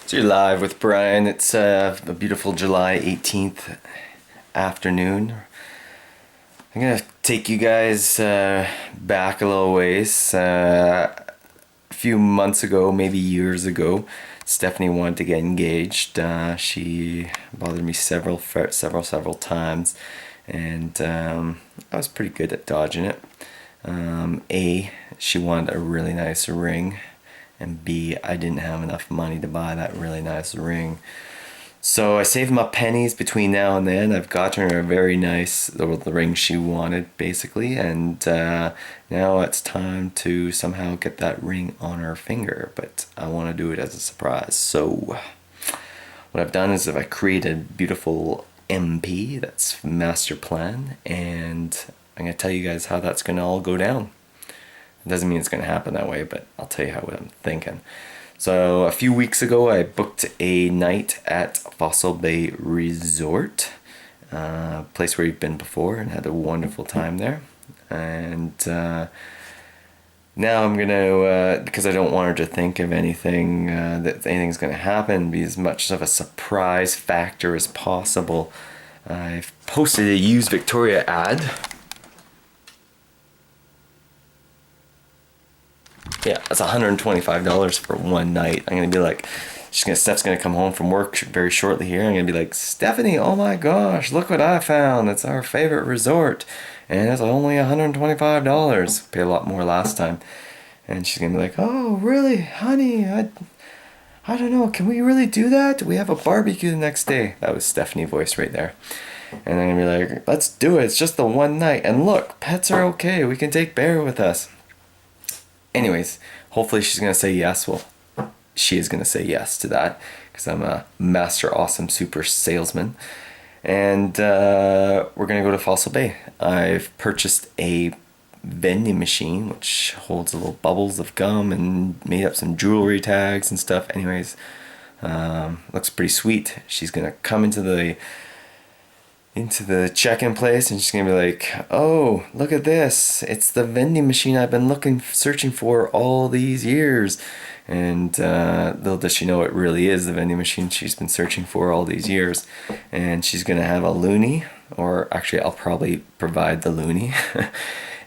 So you're live with Brian. It's a beautiful July 18th afternoon. I'm gonna take you guys back a little ways. A few months ago, maybe years ago, Stephanie wanted to get engaged. She bothered me several times, and I was pretty good at dodging it. She wanted a really nice ring. And B, I didn't have enough money to buy that really nice ring. So I saved my pennies between now and then. I've gotten her a very nice, the ring she wanted, basically. And now it's time to somehow get that ring on her finger. But I want to do it as a surprise. So what I've done is I've created a beautiful MP, that's master plan. And I'm going to tell you guys how that's going to all go down. It doesn't mean it's going to happen that way, but I'll tell you what I'm thinking. So a few weeks ago, I booked a night at Fossil Bay Resort, a place where you've been before, and had a wonderful time there. And now I'm going to, because I don't want her to think of anything, that anything's going to happen, be as much of a surprise factor as possible. I've posted a used Victoria ad. Yeah, that's $125 for one night. I'm gonna be like, Steph's gonna come home from work very shortly here. I'm gonna be like, Stephanie, oh my gosh, look what I found. It's our favorite resort, and it's only $125. Paid a lot more last time. And she's gonna be like, oh really, honey? I don't know. Can we really do that? We have a barbecue the next day. That was Stephanie's voice right there. And I'm gonna be like, let's do it. It's just the one night. And look, pets are okay. We can take Bear with us. Anyways, hopefully she's going to say yes. Well, she is going to say yes to that because I'm a master awesome super salesman. And we're going to go to Fossil Bay. I've purchased a vending machine which holds little bubbles of gum and made up some jewelry tags and stuff. Anyways, looks pretty sweet. She's going to come into the check-in place and she's gonna be like, oh, look at this, it's the vending machine I've been searching for all these years. And little does she know it really is the vending machine she's been searching for all these years. And she's gonna have a loonie, or actually I'll probably provide the loonie.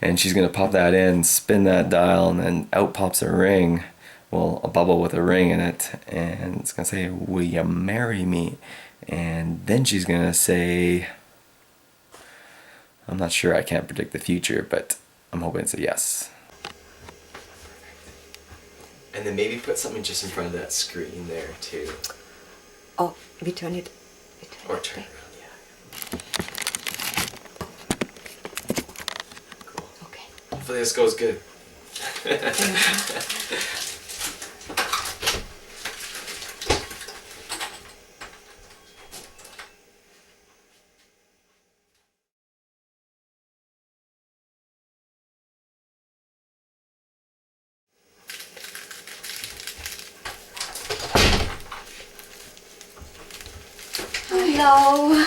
And she's gonna pop that in, spin that dial, and then out pops a ring, well, a bubble with a ring in it, and it's gonna say, will you marry me? And then she's gonna say, I'm not sure, I can't predict the future, but I'm hoping it's a yes. And then maybe put something just in front of that screen there too. Oh, we turn it. Or turn it around, yeah. Cool. Okay. Hopefully this goes good. Hello.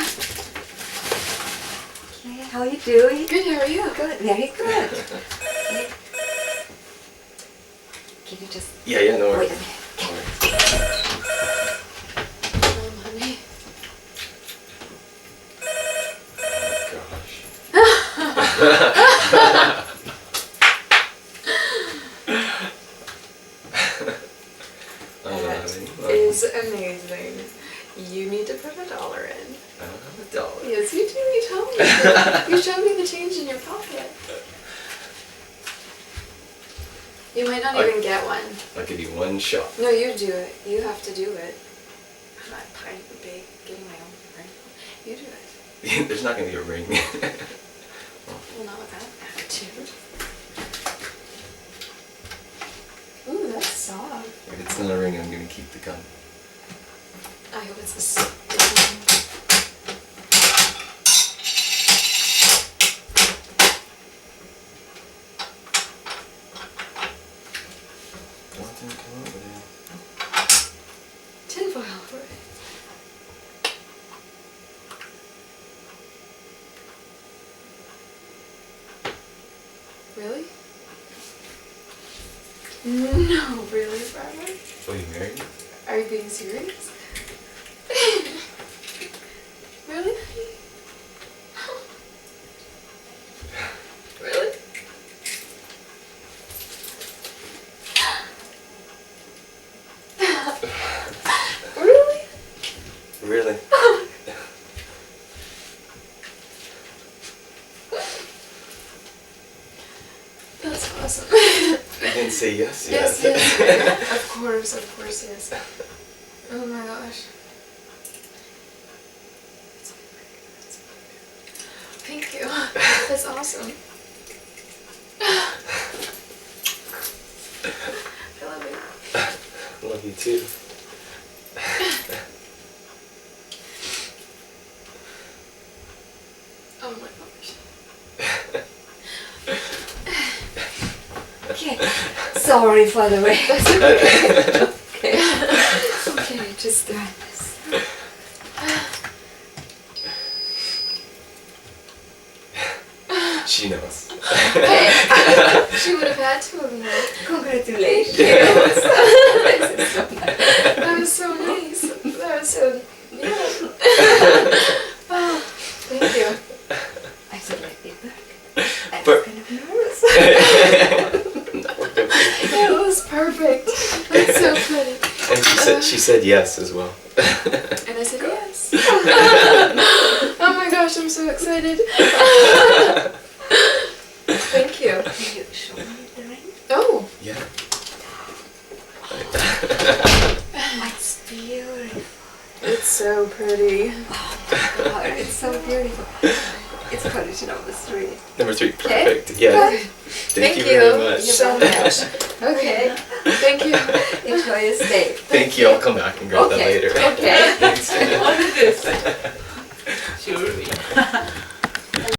Okay, how are you doing? Good, how are you? Good, very good. Okay. Can you just... Yeah, no wait worries. a minute. Honey. Oh That is amazing. You need to put $1 in. I don't have $1. Yes, you do. You told me. You showed me the change in your pocket. You might not even get one. I'll give you one shot. No, you do it. You have to do it. I'm not big, getting my own ring. You do it. There's not going to be a ring. Well, not with that attitude. Ooh, that's soft. If it's not a ring, I'm going to keep the gum. I hope it's a stick. Tinfoil. Really? No, really, Barbara? Oh, you married me? Are Are you being serious? Really? Really? Really? Really? That's awesome. I didn't say yes. Yes, yes. Of course, yes. Oh my gosh. Thank you. That's awesome. I love you. Love you too. Oh my gosh. Okay. Sorry for the way. That's okay. Okay. Okay, just doing this. She knows. Hey, she would have had to have known. Congratulations. That was so nice. That was so, yeah. Oh, thank you. I thought like paper. I was But- kind of nervous. It was perfect. That's so funny. And she said yes as well. And I said yes. Oh my gosh, I'm so excited. Thank you. Can you show me the ring? Oh, Yeah. It's beautiful. it's so pretty. Oh, it's so beautiful. It's condition number 3. Number 3, Okay. perfect. Yeah. Thank you very much. so much. Okay. Thank you. Enjoy your stay. Thank you. I'll come back and grab that Okay. later. Okay. Thanks. What is this? Sure.